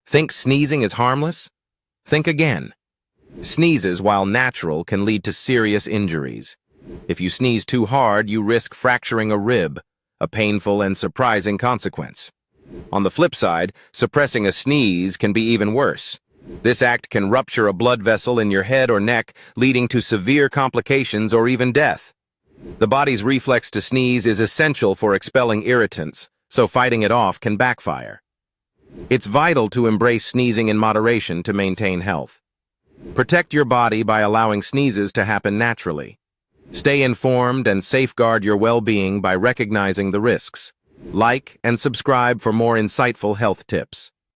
Think sneezing is harmless? Think again. Sneezes, while natural, can lead to serious injuries. If you sneeze too hard, you risk fracturing a rib, a painful and surprising consequence. On the flip side, suppressing a sneeze can be even worse. This act can rupture a blood vessel in your head or neck, leading to severe complications or even death. The body's reflex to sneeze is essential for expelling irritants, so fighting it off can backfire. It's vital to embrace sneezing in moderation to maintain health. Protect your body by allowing sneezes to happen naturally. Stay informed and safeguard your well-being by recognizing the risks. Like and subscribe for more insightful health tips.